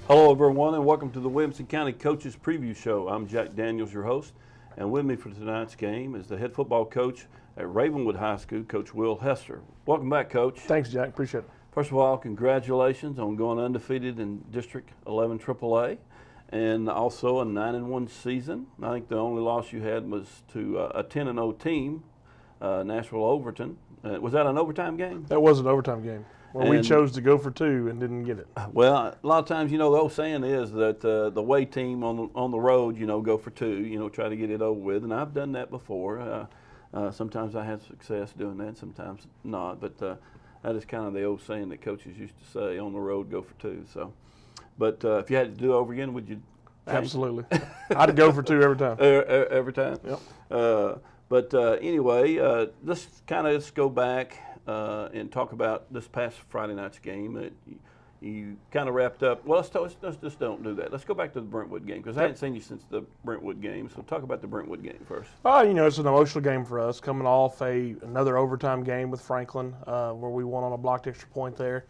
Hello, everyone, and welcome to the Williamson County Coaches Preview Show. I'm Jack Daniels, your host, and with me for tonight's game is the head football coach at Ravenwood High School, Coach Will Hester. Welcome back, Coach. Thanks, Jack. Appreciate it. First of all, congratulations on going undefeated in District 11 AAA, and also a 9-1 season. I think the only loss you had was to a 10-0 team, Nashville Overton. Was that an overtime game? That was an overtime game. Well, we chose to go for two and didn't get it. Well, a lot of times, the old saying is that the away team on the road, go for two, try to get it over with. And I've done that before. Sometimes I had success doing that, sometimes not. But that is kind of the old saying that coaches used to say, on the road, go for two. So, but if you had to do it over again, would you change? Absolutely. I'd go for two every time. Every time? Yep. But anyway, let's go back and talk about this past Friday night's game. You kind of wrapped up. Well, let's just don't do that. Let's go back to the Brentwood game because I hadn't seen you since the Brentwood game. So talk about the Brentwood game first. It's an emotional game for us, coming off another overtime game with Franklin where we won on a blocked extra point there.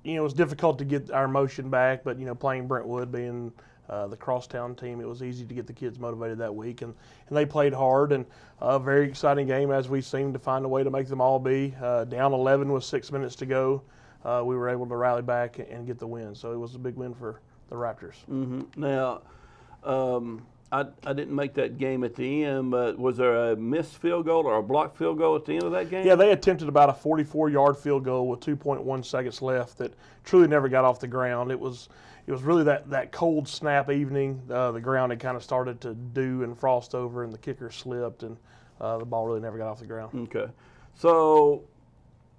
It was difficult to get our emotion back, but playing Brentwood, being the crosstown team, it was easy to get the kids motivated that week, and they played hard, and a very exciting game as we seemed to find a way to make them all be. Down 11 with 6 minutes to go, we were able to rally back and get the win, so it was a big win for the Raptors. Mm-hmm. Now, I didn't make that game at the end, but was there a missed field goal or a blocked field goal at the end of that game? Yeah, they attempted about a 44-yard field goal with 2.1 seconds left that truly never got off the ground. It was really that cold snap evening. The ground had kind of started to dew and frost over, and the kicker slipped, and the ball really never got off the ground. Okay. So,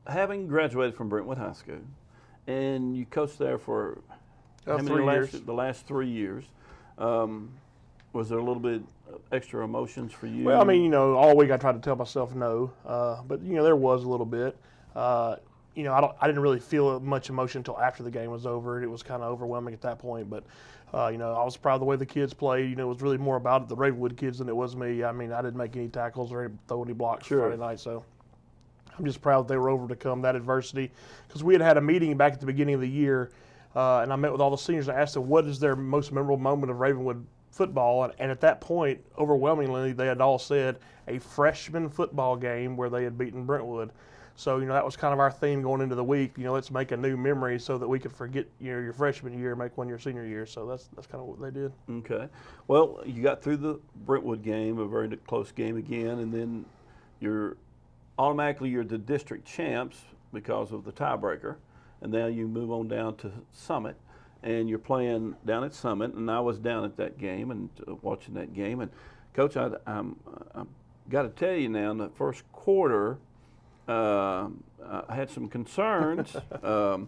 having graduated from Brentwood High School, and you coached there for how many 3 years. The last 3 years, was there a little bit extra emotions for you? Well, all week I tried to tell myself no, but there was a little bit. I didn't really feel much emotion until after the game was over. It was kind of overwhelming at that point, but I was proud of the way the kids played. It was really more about the Ravenwood kids than it was me. I didn't make any tackles or throw any blocks Friday night, so I'm just proud that they were able to overcome that adversity, because we had a meeting back at the beginning of the year, and I met with all the seniors and asked them what is their most memorable moment of Ravenwood football, and at that point, overwhelmingly, they had all said a freshman football game where they had beaten Brentwood. So, that was kind of our theme going into the week. Let's make a new memory so that we could forget your freshman year and make one your senior year. So that's kind of what they did. Okay. Well, you got through the Brentwood game, a very close game again, and then you're the district champs because of the tiebreaker, and now you move on down to Summit, and you're playing down at Summit, and I was down at that game and watching that game. And, Coach, I got to tell you now, in the first quarter, I had some concerns, and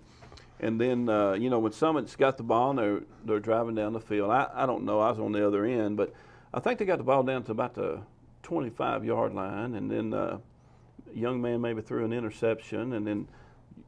then when Summit's got the ball and they're driving down the field, I don't know, I was on the other end, but I think they got the ball down to about the 25-yard line, and then a young man maybe threw an interception, and then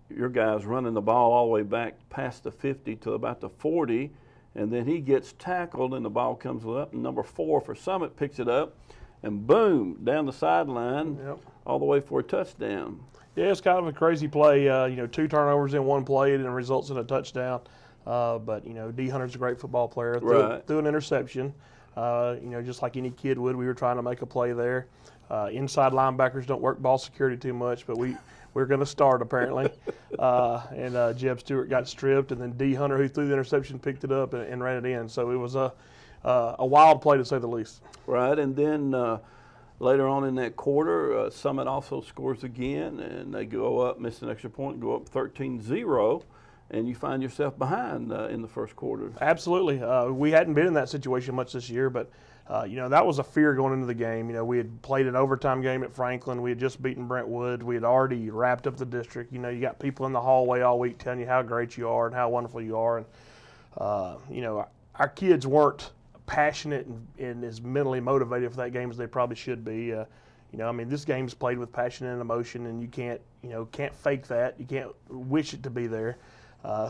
your guy's running the ball all the way back past the 50 to about the 40, and then he gets tackled and the ball comes up, and number 4 for Summit picks it up, and boom, down the sideline, all the way for a touchdown. Yeah, it's kind of a crazy play. 2 turnovers in one play, and it results in a touchdown. But D. Hunter's a great football player. Threw an interception. Just like any kid would, we were trying to make a play there. Inside linebackers don't work ball security too much, but we're going to start apparently. And Jeb Stewart got stripped, and then D. Hunter, who threw the interception, picked it up and ran it in. So it was a wild play to say the least. Right, and then later on in that quarter, Summit also scores again, and they go up, miss an extra point, go up 13-0, and you find yourself behind in the first quarter. Absolutely. We hadn't been in that situation much this year, but that was a fear going into the game. We had played an overtime game at Franklin. We had just beaten Brentwood. We had already wrapped up the district. You got people in the hallway all week telling you how great you are and how wonderful you are. And, our kids weren't passionate and as mentally motivated for that game as they probably should be. This game's played with passion and emotion, and you can't fake that. You can't wish it to be there.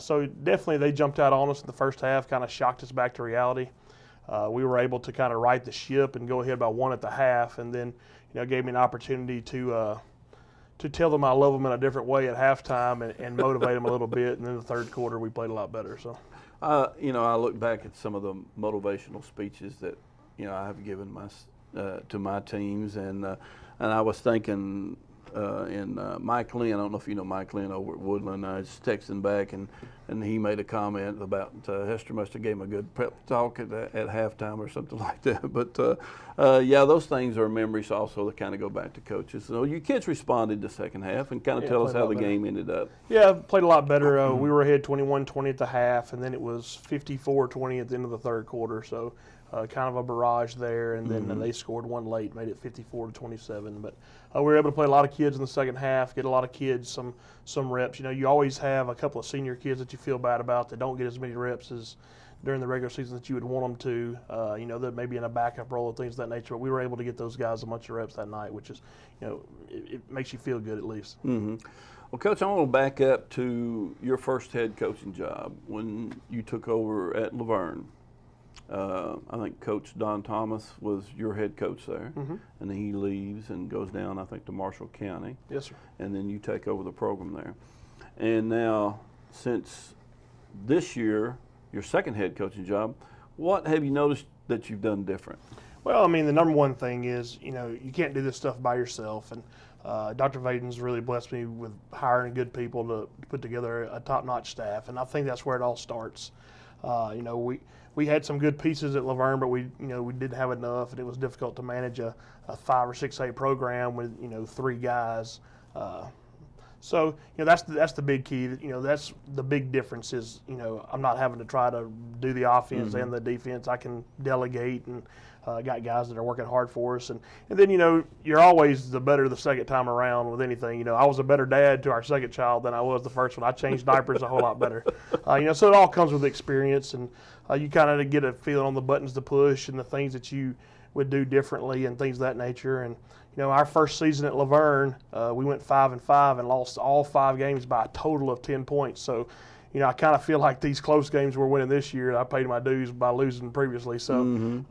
So definitely they jumped out on us in the first half, kind of shocked us back to reality. We were able to kind of right the ship and go ahead by 1 at the half, and then gave me an opportunity to to tell them I love them in a different way at halftime and motivate them a little bit. And then the third quarter, we played a lot better. So, I look back at some of the motivational speeches that I have given to my teams, and I was thinking. Mike Lynn, I don't know if you know Mike Lynn over at Woodland. I was texting back, and he made a comment about Hester must have gave him a good prep talk at halftime or something like that. But those things are memories also that kind of go back to coaches. So you kids responded the second half and kind of tell us how the game ended up. Yeah, played a lot better. We were ahead 21-20 at the half, and then it was 54-20 at the end of the third quarter. So kind of a barrage there, and then they scored one late, made it 54-27. But we were able to play a lot of kids in the second half, get a lot of kids some reps. You always have a couple of senior kids that you feel bad about that don't get as many reps as during the regular season that you would want them to. That maybe in a backup role or things of that nature. But we were able to get those guys a bunch of reps that night, which is, it makes you feel good at least. Mm-hmm. Well, Coach, I want to back up to your first head coaching job when you took over at Laverne. I think Coach Don Thomas was your head coach there, and then he leaves and goes down, I think, to Marshall County. Yes, sir. And then you take over the program there. And now, since this year, your second head coaching job, what have you noticed that you've done different? Well, the number one thing is, you can't do this stuff by yourself. And Dr. Vaden's really blessed me with hiring good people to put together a top-notch staff. And I think that's where it all starts. We had some good pieces at Laverne, but we didn't have enough, and it was difficult to manage a 5 or 6A program with 3 guys. So that's the big key. That's the big difference is I'm not having to try to do the offense and the defense. I can delegate, and got guys that are working hard for us. And then you're always the better the second time around with anything. I was a better dad to our second child than I was the first one. I changed diapers a whole lot better. So it all comes with experience, and you kind of get a feeling on the buttons to push and the things that you would do differently and things of that nature. And our first season at Laverne, we went 5-5 and lost all 5 games by a total of 10 points. So, I kind of feel like these close games we're winning this year, I paid my dues by losing previously. So,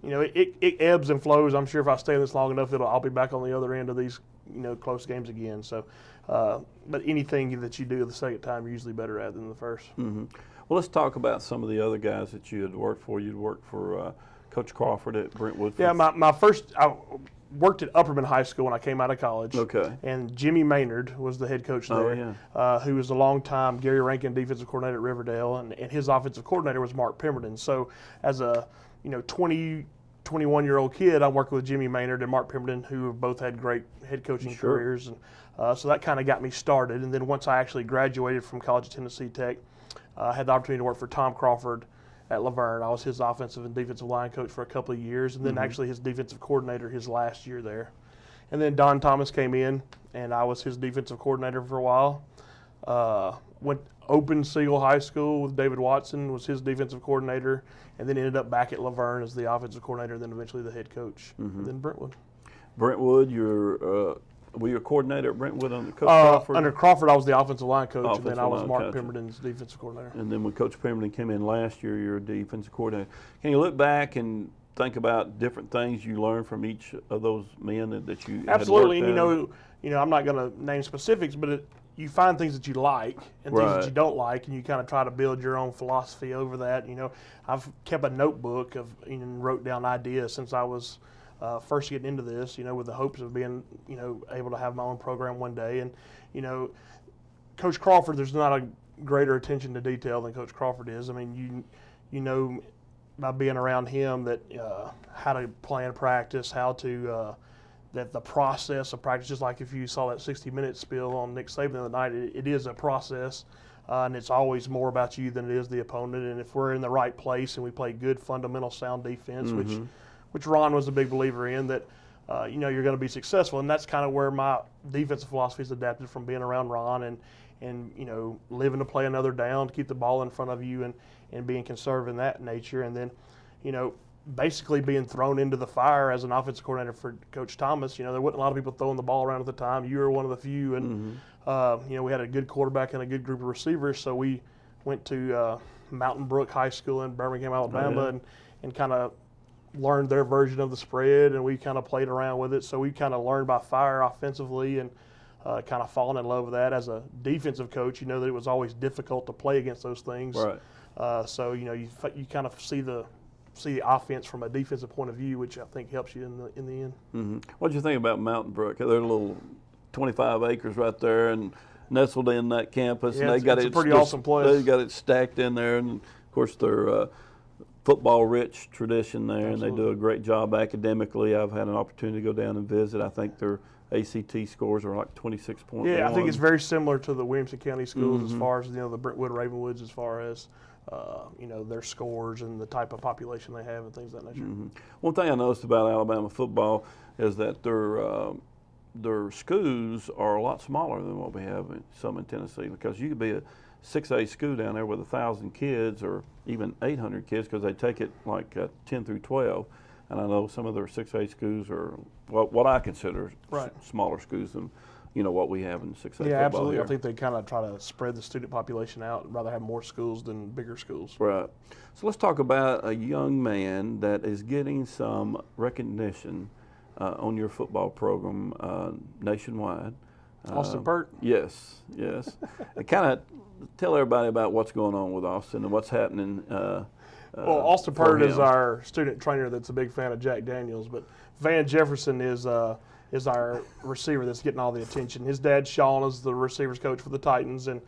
it ebbs and flows. I'm sure if I stay in this long enough, I'll be back on the other end of these, close games again. So, but anything that you do the second time, you're usually better at than the first. Mm-hmm. Well, let's talk about some of the other guys that you had worked for. You'd worked for Coach Crawford at Brentwood. Yeah, my first, I worked at Upperman High School when I came out of college. Okay. And Jimmy Maynard was the head coach there, who was a long-time Gary Rankin defensive coordinator at Riverdale, and his offensive coordinator was Mark Pemberton. So as a 21-year-old kid, I worked with Jimmy Maynard and Mark Pemberton, who have both had great head coaching careers. And so that kind of got me started. And then once I actually graduated from College of Tennessee Tech, I had the opportunity to work for Tom Crawford at Laverne. I was his offensive and defensive line coach for a couple of years, and then actually his defensive coordinator his last year there. And then Don Thomas came in, and I was his defensive coordinator for a while. Went Open Seal High School with David Watson, was his defensive coordinator, and then ended up back at Laverne as the offensive coordinator, and then eventually the head coach. And then Brentwood. Brentwood, were you a coordinator at Brentwood under Coach Crawford? Under Crawford, I was the offensive line coach, and then I was Mark Pemberton's defensive coordinator. And then when Coach Pemberton came in last year, you were a defensive coordinator. Can you look back and think about different things you learned from each of those men that you Absolutely, had worked and I'm not going to name specifics, but you find things that you like and things that you don't like, and you kind of try to build your own philosophy over that. I've kept a notebook and wrote down ideas since I was first getting into this, with the hopes of being, able to have my own program one day. And, Coach Crawford, there's not a greater attention to detail than Coach Crawford is. I mean, you know by being around him that how to plan practice, how to that the process of practice, just like if you saw that 60-minute spiel on Nick Saban the other night, it is a process, and it's always more about you than it is the opponent. And if we're in the right place and we play good, fundamental, sound defense, which Ron was a big believer in, that you're going to be successful. And that's kind of where my defensive philosophy is adapted from being around Ron and living to play another down, to keep the ball in front of you and being conservative in that nature. And then, basically being thrown into the fire as an offensive coordinator for Coach Thomas. There wasn't a lot of people throwing the ball around at the time. You were one of the few. And, we had a good quarterback and a good group of receivers. So we went to Mountain Brook High School in Birmingham, Alabama, and kind of learned their version of the spread, and we kind of played around with it. So we kind of learned by fire offensively, and kind of fallen in love with that. As a defensive coach, you know that it was always difficult to play against those things. Right. So you kind of see the offense from a defensive point of view, which I think helps you in the end. Mm-hmm. What did you think about Mountain Brook? They're a little 25 acres right there and nestled in that campus. Yeah, and they it's got a pretty awesome place. They got it stacked in there, and of course they're football-rich tradition there, Absolutely. and they do a great job academically. I've had an opportunity to go down and visit. I think their ACT scores are like 26.1. Yeah, I think it's very similar to the Williamson County schools as far as the Brentwood Ravenwoods, as far as their scores and the type of population they have and things of that nature. Mm-hmm. One thing I noticed about Alabama football is that their schools are a lot smaller than what we have in Tennessee, because you could be a 6A school down there with 1,000 kids or even 800 kids, because they take it like 10 through 12. And I know some of their 6A schools are what I consider smaller schools than what we have in 6A football. Yeah, absolutely. Here. I think they kind of try to spread the student population out and rather have more schools than bigger schools. Right. So let's talk about a young man that is getting some recognition on your football program nationwide. Austin Pert? Yes. And kind of tell everybody about what's going on with Austin and what's happening. Well, Austin Pert is our student trainer that's a big fan of Jack Daniels, but Van Jefferson is our receiver that's getting all the attention. His dad, Sean, is the receivers coach for the Titans, and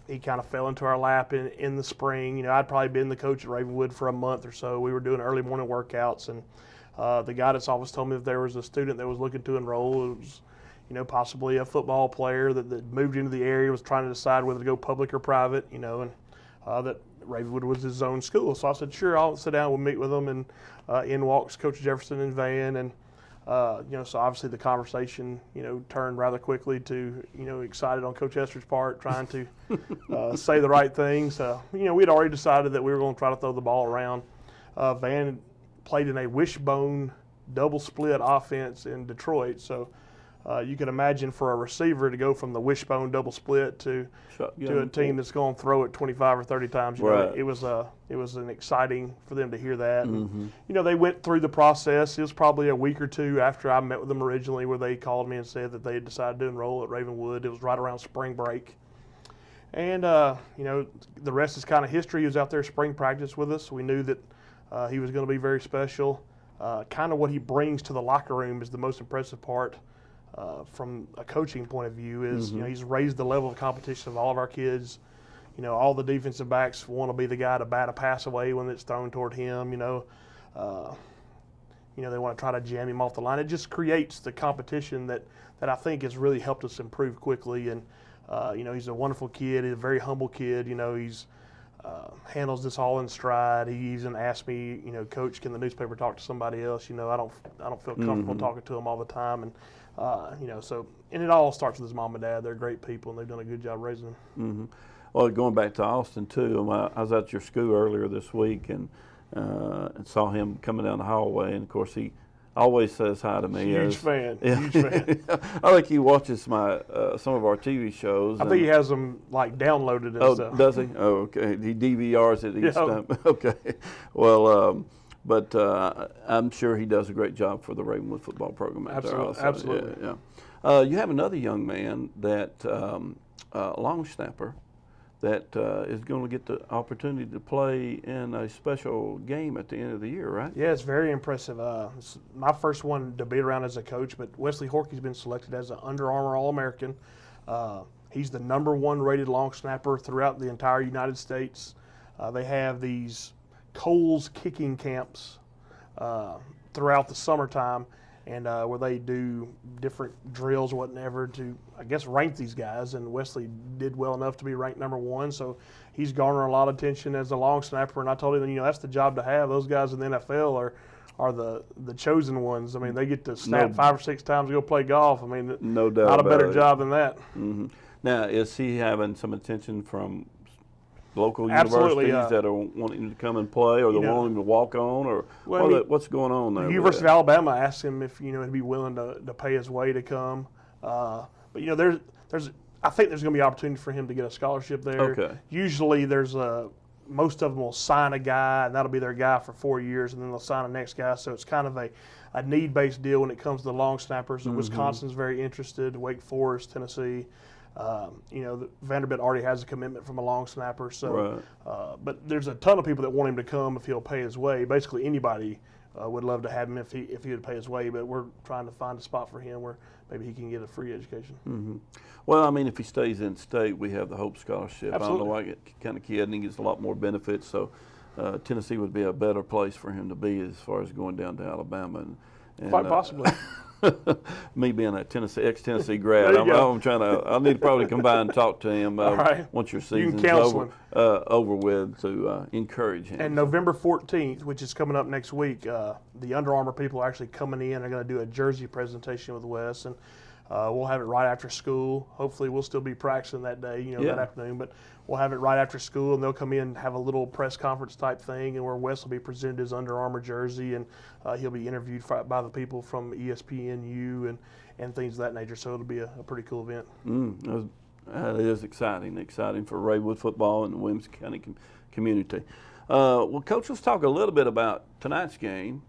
he kind of fell into our lap in the spring. I'd probably been the coach at Ravenwood for a month or so. We were doing early morning workouts, and the guidance office told me if there was a student that was looking to enroll, it was possibly a football player that moved into the area, was trying to decide whether to go public or private, and that Ravenwood was his own school. So I said, sure, I'll sit down, we'll meet with them, and in walks Coach Jefferson and Van, and so obviously the conversation, turned rather quickly to, excited on Coach Hester's part, trying to say the right things. We'd already decided that we were going to try to throw the ball around. Van played in a wishbone double split offense in Detroit, so you can imagine for a receiver to go from the wishbone double split to a team that's going to throw it 25 or 30 times. It was an exciting for them to hear that. Mm-hmm. And, they went through the process. It was probably a week or two after I met with them originally where they called me and said that they had decided to enroll at Ravenwood. It was right around spring break. And, the rest is kind of history. He was out there spring practice with us. We knew that he was going to be very special. Kind of what he brings to the locker room is the most impressive part. From a coaching point of view is, he's raised the level of competition of all of our kids. All the defensive backs want to be the guy to bat a pass away when it's thrown toward him. They want to try to jam him off the line. It just creates the competition that I think has really helped us improve quickly. And, he's a wonderful kid. He's a very humble kid. He's handles this all in stride. He even asked me, Coach, can the newspaper talk to somebody else? I don't feel comfortable talking to him all the time. And, and it all starts with his mom and dad. They're great people, and they've done a good job raising him. Mm-hmm. Well, going back to Austin, too, I was at your school earlier this week and saw him coming down the hallway, and, of course, he always says hi to me. Huge fan. I think he watches some of our TV shows. I think he has them, downloaded and stuff. Does he? Oh, okay. He DVRs it each time. Okay. Well, but I'm sure he does a great job for the Ravenwood football program. Absolutely. Yeah. You have another young man that long snapper that is going to get the opportunity to play in a special game at the end of the year, right? Yeah, it's very impressive. It's my first one to be around as a coach, but Wesley Hork has been selected as an Under Armour All-American. He's the #1 rated long snapper throughout the entire United States. They have these Coles kicking camps throughout the summertime, and where they do different drills or whatever to, I guess, rank these guys. And Wesley did well enough to be ranked #1, so he's garnering a lot of attention as a long snapper. And I told him, that's the job to have. Those guys in the NFL are the chosen ones. I mean, they get to snap 5 or 6 times to go play golf. I mean, no doubt not a better about job than that. Mm-hmm. Now, is he having some attention from local Absolutely, universities that are wanting to come and play, or they're wanting to walk on, or what's going on there? The University of Alabama asked him if he'd be willing to pay his way to come. But I think there's going to be opportunity for him to get a scholarship there. Okay. Usually there's most of them will sign a guy, and that'll be their guy for 4 years, and then they'll sign the next guy. So it's kind of a need-based deal when it comes to the long snappers. So Wisconsin's very interested, Wake Forest, Tennessee. Vanderbilt already has a commitment from a long snapper. So, but there's a ton of people that want him to come if he'll pay his way. Basically, anybody would love to have him if he would pay his way. But we're trying to find a spot for him where maybe he can get a free education. Well, I mean, if he stays in state, we have the Hope Scholarship. Absolutely. I don't know why kind of kid, and he gets a lot more benefits. So Tennessee would be a better place for him to be as far as going down to Alabama. And Quite possibly. Me being a ex-Tennessee grad, I'm trying to. I need to probably come by and talk to him once your season's over with to encourage him. And November 14th, which is coming up next week, the Under Armour people are actually coming in. They're going to do a jersey presentation with Wes, and we'll have it right after school. Hopefully, we'll still be practicing that day, that afternoon. But we'll have it right after school, and they'll come in and have a little press conference type thing, and where Wes will be presented his Under Armour jersey, and he'll be interviewed by the people from ESPNU and things of that nature. So it'll be a pretty cool event. That is exciting for Ravenwood football and the Williamson County community. Well, Coach, let's talk a little bit about tonight's game.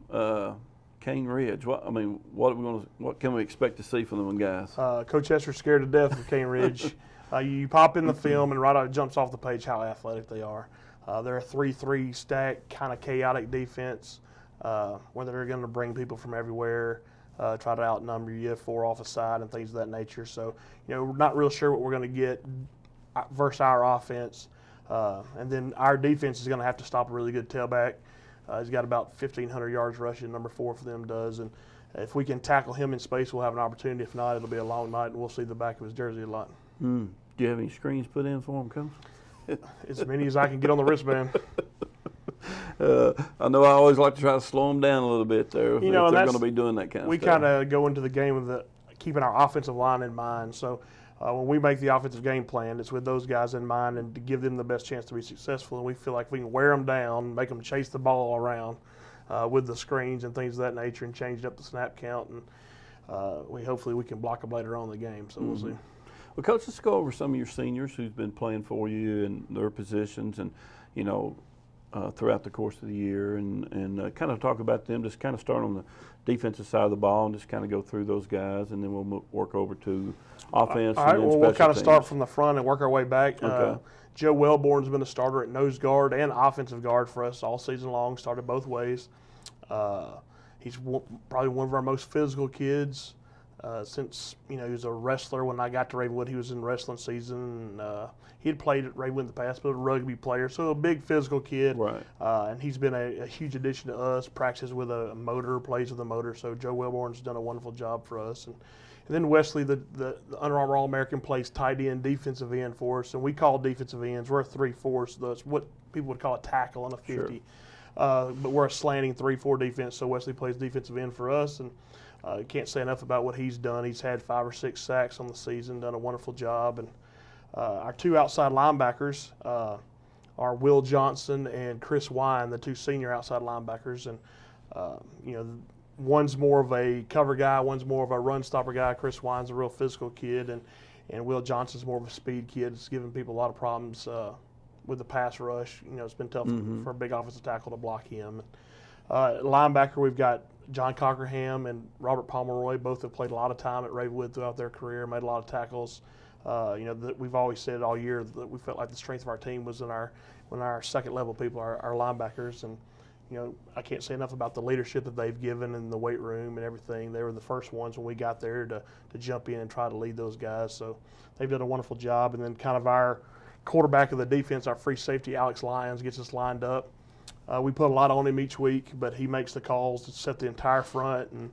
Cane Ridge. What can we expect to see from them guys? Coach Hester's scared to death of Cane Ridge. You pop in the film and right out it jumps off the page how athletic they are. They're a 3-3 stack, kind of chaotic defense where they're going to bring people from everywhere, try to outnumber you, 4 off a side and things of that nature. So, we're not real sure what we're going to get versus our offense. And then our defense is going to have to stop a really good tailback. He's got about 1,500 yards rushing, number 4 for them does. And if we can tackle him in space, we'll have an opportunity. If not, it'll be a long night, and we'll see the back of his jersey a lot. Do you have any screens put in for him, Coach? As many as I can get on the wristband. I know I always like to try to slow them down a little bit there if they're going to be doing that kind of stuff. We kind of go into the game with keeping our offensive line in mind. So when we make the offensive game plan, it's with those guys in mind and to give them the best chance to be successful. And we feel like we can wear them down, make them chase the ball around with the screens and things of that nature and change up the snap count. And hopefully we can block them later on in the game. So we'll see. Well, Coach, let's go over some of your seniors who's been playing for you and their positions and, throughout the course of the year and kind of talk about them, just kind of start on the defensive side of the ball and just kind of go through those guys, and then we'll work over to offense. All right, and then well, we'll kind of teams. start from the front and work our way back. Okay. Joe Wellborn's been a starter at nose guard and offensive guard for us all season long, started both ways. He's probably one of our most physical kids. Since he was a wrestler when I got to Ravenwood, he was in wrestling season. He had played at Ravenwood in the past, but a rugby player, so a big physical kid. Right. And he's been a huge addition to us. Practices with a motor, plays with a motor. So Joe Wellborn's done a wonderful job for us. And then Wesley, the Under Armour All-American, plays tight end, defensive end for us, and we call defensive ends. We're a 3-4, so that's what people would call a tackle on a 50. Sure. But we're a slanting 3-4 defense, so Wesley plays defensive end for us. And can't say enough about what he's done. He's had 5 or 6 sacks on the season, done a wonderful job. And our 2 outside linebackers are Will Johnson and Chris Wine, the 2 senior outside linebackers. And, one's more of a cover guy, one's more of a run stopper guy. Chris Wine's a real physical kid, and Will Johnson's more of a speed kid. It's giving people a lot of problems with the pass rush. It's been tough for a big offensive tackle to block him. Linebacker, we've got John Cockerham and Robert Pomeroy. Both have played a lot of time at Ravenwood throughout their career, made a lot of tackles. We've always said all year that we felt like the strength of our team was in our second level people, our linebackers. And, I can't say enough about the leadership that they've given in the weight room and everything. They were the first ones when we got there to jump in and try to lead those guys. So they've done a wonderful job. And then kind of our quarterback of the defense, our free safety, Alex Lyons, gets us lined up. We put a lot on him each week, but he makes the calls to set the entire front. And,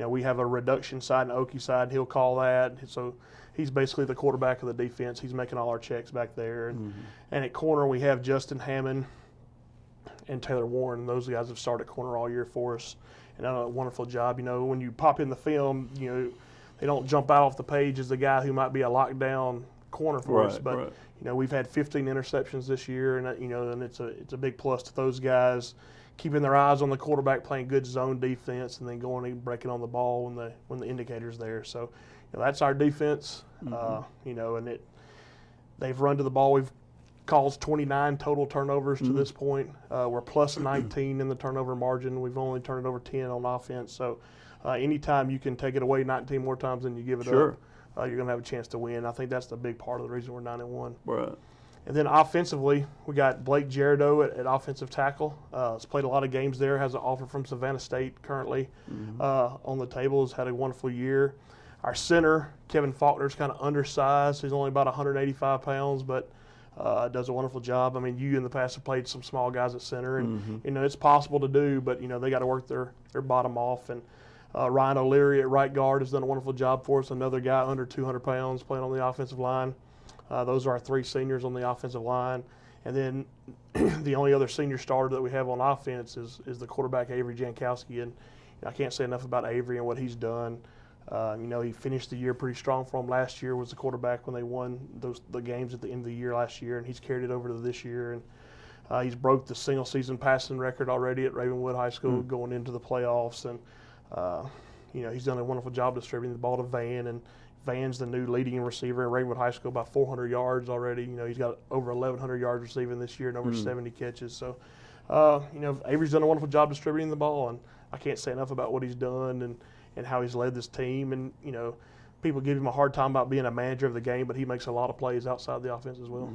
we have a reduction side and Okie side, and he'll call that. So he's basically the quarterback of the defense. He's making all our checks back there. And at corner, we have Justin Hammond and Taylor Warren. Those guys have started corner all year for us and done a wonderful job. When you pop in the film, they don't jump out off the page as the guy who might be a lockdown corner for us. But, we've had 15 interceptions this year, and, and it's a big plus to those guys keeping their eyes on the quarterback, playing good zone defense, and then going and breaking on the ball when the indicator's there. So, that's our defense, and they've run to the ball. caused 29 total turnovers to this point. We're plus 19 in the turnover margin. We've only turned it over 10 on offense. So anytime you can take it away 19 more times than you give it up, you're going to have a chance to win. I think that's the big part of the reason we're 9-1. Right. And then offensively, we got Blake Jerido at offensive tackle. He's played a lot of games there, has an offer from Savannah State currently on the table, has had a wonderful year. Our center, Kevin Faulkner, is kind of undersized. He's only about 185 pounds, but does a wonderful job. I mean, you in the past have played some small guys at center, and it's possible to do, but they got to work their bottom off. And Ryan O'Leary at right guard has done a wonderful job for us. Another guy under 200 pounds playing on the offensive line. Those are our 3 seniors on the offensive line. And then the only other senior starter that we have on offense is the quarterback, Avery Jankowski. And I can't say enough about Avery and what he's done. He finished the year pretty strong for him last year, was the quarterback when they won the games at the end of the year last year, and he's carried it over to this year. And he's broke the single-season passing record already at Ravenwood High School going into the playoffs. And, he's done a wonderful job distributing the ball to Van, and Van's the new leading receiver at Ravenwood High School by 400 yards already. He's got over 1,100 yards receiving this year and over 70 catches. So, Avery's done a wonderful job distributing the ball, and I can't say enough about what he's done and how he's led this team. And, people give him a hard time about being a manager of the game, but he makes a lot of plays outside the offense as well.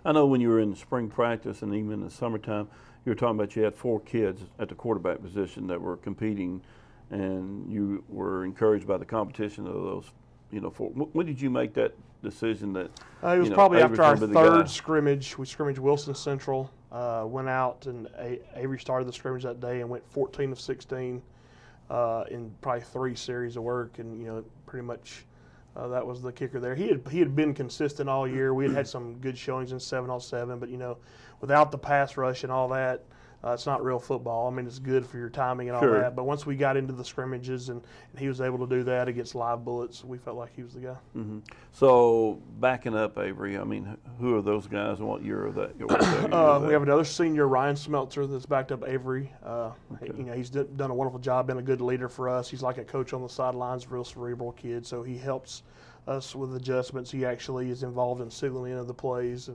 I know when you were in spring practice and even in the summertime, you were talking about you had 4 kids at the quarterback position that were competing, and you were encouraged by the competition of those. When did you make that decision that it was probably after our third guy? scrimmage. We scrimmaged Wilson Central, went out, and Avery started the scrimmage that day and went 14 of 16 in probably 3 series of work, and pretty much that was the kicker there. He had been consistent all year. We had some good showings in 7-on-7, but without the pass rush and all that, it's not real football. I mean, it's good for your timing and all that. But once we got into the scrimmages and he was able to do that against live bullets, we felt like he was the guy. So backing up, Avery, I mean, who are those guys and what year are that? We have another senior, Ryan Smeltzer, that's backed up Avery. He's done a wonderful job, been a good leader for us. He's like a coach on the sidelines, real cerebral kid, so he helps us with adjustments. He actually is involved in signaling of the plays.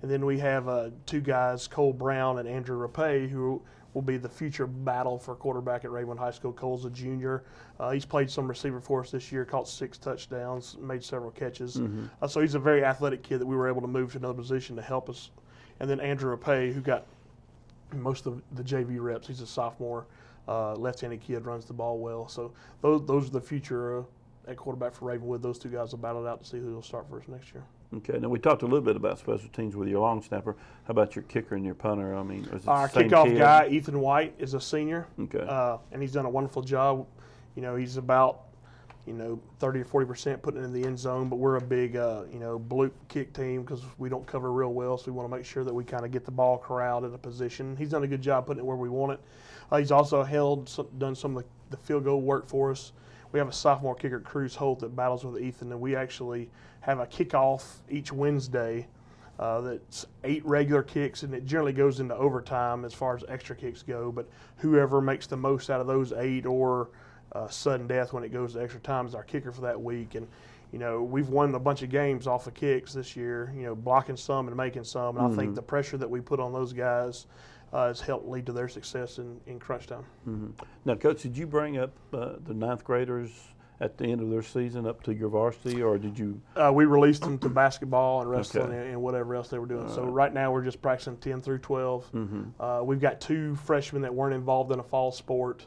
And then we have 2 guys, Cole Brown and Andrew Rapay, who will be the future battle for quarterback at Ravenwood High School. Cole's a junior. He's played some receiver for us this year, caught 6 touchdowns, made several catches. So he's a very athletic kid that we were able to move to another position to help us. And then Andrew Rapay, who got most of the JV reps. He's a sophomore, left-handed kid, runs the ball well. So those are the future at quarterback for Ravenwood. Those 2 guys will battle it out to see who will start for us next year. Okay. Now, we talked a little bit about special teams with your long snapper. How about your kicker and your punter? I mean, is it our the same kickoff kid? guy, Ethan White, is a senior. Okay. And he's done a wonderful job. He's about 30 to 40% putting it in the end zone, but we're a big bloop kick team because we don't cover real well, so we want to make sure that we kind of get the ball corralled in a position. He's done a good job putting it where we want it. He's also done some of the field goal work for us. We have a sophomore kicker, Cruz Holt, that battles with Ethan, and we actually have a kickoff each Wednesday that's 8 regular kicks, and it generally goes into overtime as far as extra kicks go, but whoever makes the most out of those 8 or sudden death when it goes to extra time is our kicker for that week. And we've won a bunch of games off of kicks this year, blocking some and making some, and I think the pressure that we put on those guys has helped lead to their success in crunch time. Now, Coach, did you bring up the 9th graders at the end of their season up to your varsity, or did you? We released them to basketball and wrestling and whatever else they were doing. So right now we're just practicing 10 through 12. We've got 2 freshmen that weren't involved in a fall sport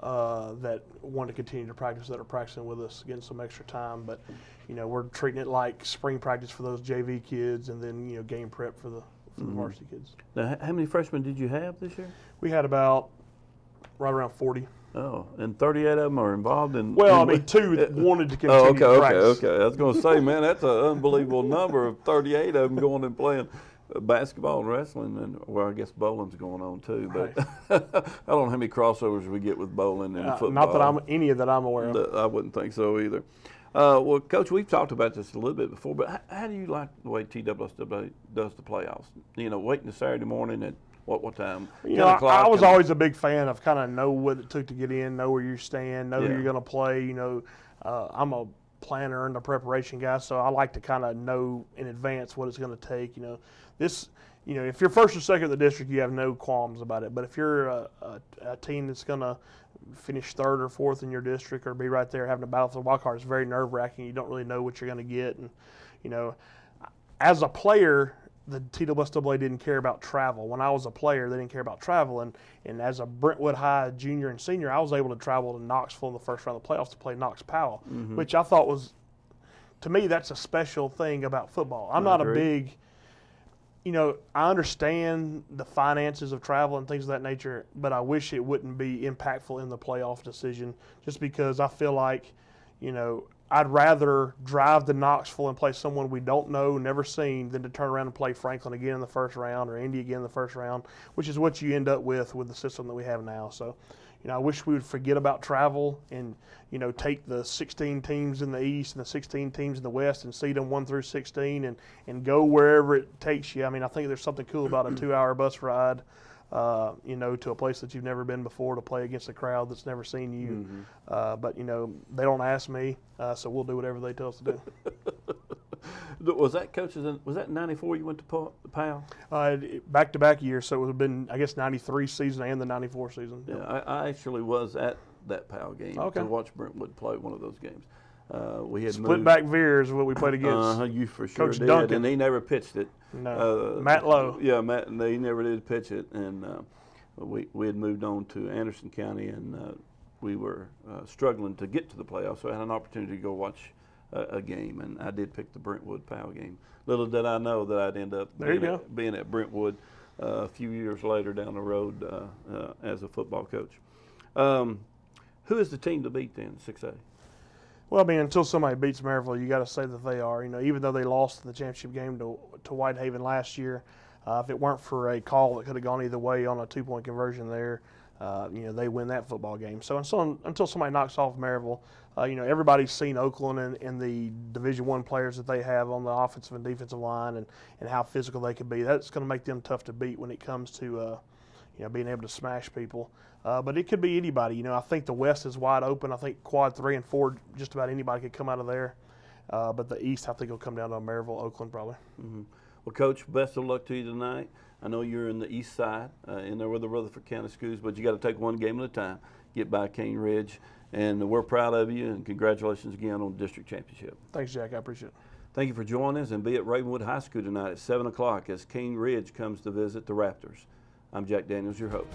that want to continue to practice, that are practicing with us, getting some extra time. But we're treating it like spring practice for those JV kids, and then game prep for the varsity kids. Now, how many freshmen did you have this year? We had about right around 40. Oh, and 38 of them are involved in. Well, 2 wanted to continue to practice. Okay. I was going to say, man, that's an unbelievable number of 38 of them going and playing basketball and wrestling, and I guess bowling's going on too. But I don't know how many crossovers we get with bowling and football. Not that any that I'm aware of. I wouldn't think so either. Well, Coach, we've talked about this a little bit before, but how do you like the way TWSW does the playoffs? Waiting to Saturday morning at what time? I was always a big fan of kind of know what it took to get in, know where you stand, know who you're going to play. I'm a planner and the preparation guy, so I like to kind of know in advance what it's going to take. If you're first or second in the district, you have no qualms about it. But if you're a team that's going to finish third or fourth in your district or be right there having a battle for the wild card, it's very nerve-wracking. You don't really know what you're going to get. And, as a player, the TWSAA didn't care about travel. When I was a player, they didn't care about travel. And as a Brentwood High junior and senior, I was able to travel to Knoxville in the first round of the playoffs to play Knox Powell, which I thought was, to me, that's a special thing about football. I'm not a big, I understand the finances of travel and things of that nature, but I wish it wouldn't be impactful in the playoff decision just because I feel like, I'd rather drive to Knoxville and play someone we don't know, never seen, than to turn around and play Franklin again in the first round or Indy again in the first round, which is what you end up with the system that we have now. So, I wish we would forget about travel and, take the 16 teams in the East and the 16 teams in the West and seed them 1 through 16 and go wherever it takes you. I mean, I think there's something cool about a 2-hour bus ride, to a place that you've never been before to play against a crowd that's never seen you. But, they don't ask me, so we'll do whatever they tell us to do. Was that, Coach, was that 94 you went to Powell? Back-to-back years, so it would have been, I guess, 93 season and the 94 season. Yeah, I actually was at that Powell game to watch Brentwood play one of those games. We had Split back veers is what we played against. You for sure Coach did, Duncan. and he never pitched it. No, Matt Lowe. Yeah, Matt, and he never did pitch it, and we had moved on to Anderson County, and we were struggling to get to the playoffs, so I had an opportunity to go watch a game, and I did pick the Brentwood Powell game. Little did I know that I'd end up being at Brentwood a few years later down the road as a football coach. Who is the team to beat then, 6A? Well, I mean, until somebody beats Maryville, you got to say that they are. Even though they lost the championship game to Whitehaven last year, if it weren't for a call that could have gone either way on a 2-point conversion there, they win that football game. So until somebody knocks off Maryville, everybody's seen Oakland and the Division I players that they have on the offensive and defensive line and how physical they can be. That's going to make them tough to beat when it comes to being able to smash people. But it could be anybody. I think the West is wide open. I think quad 3 and 4, just about anybody could come out of there. But the East, I think, will come down to Maryville, Oakland probably. Well, Coach, best of luck to you tonight. I know you're in the east side, in there with the Rutherford County schools, but you got to take one game at a time, get by Cane Ridge. And we're proud of you, and congratulations again on the district championship. Thanks, Jack. I appreciate it. Thank you for joining us, and be at Ravenwood High School tonight at 7 o'clock as Cane Ridge comes to visit the Raptors. I'm Jack Daniels, your host.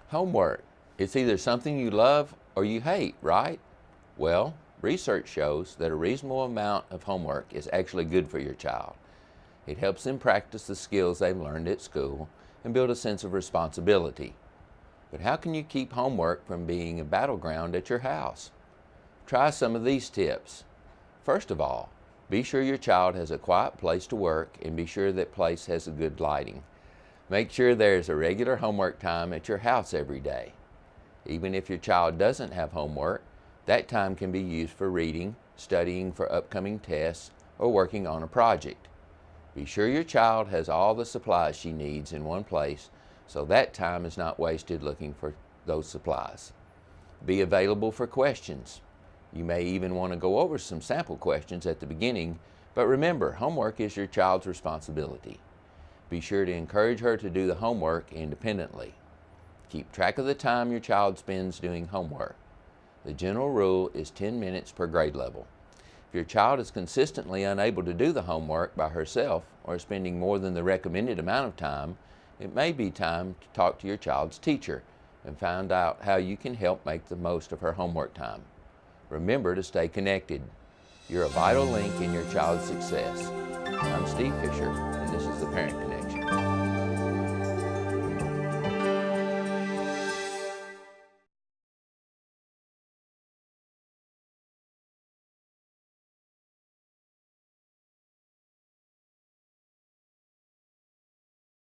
Homework. It's either something you love or you hate, right? Well, research shows that a reasonable amount of homework is actually good for your child. It helps them practice the skills they've learned at school and build a sense of responsibility. But how can you keep homework from being a battleground at your house? Try some of these tips. First of all, be sure your child has a quiet place to work and be sure that place has a good lighting. Make sure there's a regular homework time at your house every day. Even if your child doesn't have homework, that time can be used for reading, studying for upcoming tests, or working on a project. Be sure your child has all the supplies she needs in one place so that time is not wasted looking for those supplies. Be available for questions. You may even want to go over some sample questions at the beginning, but remember, homework is your child's responsibility. Be sure to encourage her to do the homework independently. Keep track of the time your child spends doing homework. The general rule is 10 minutes per grade level. If your child is consistently unable to do the homework by herself or spending more than the recommended amount of time, it may be time to talk to your child's teacher and find out how you can help make the most of her homework time. Remember to stay connected. You're a vital link in your child's success. I'm Steve Fisher, and this is the Parent Connection.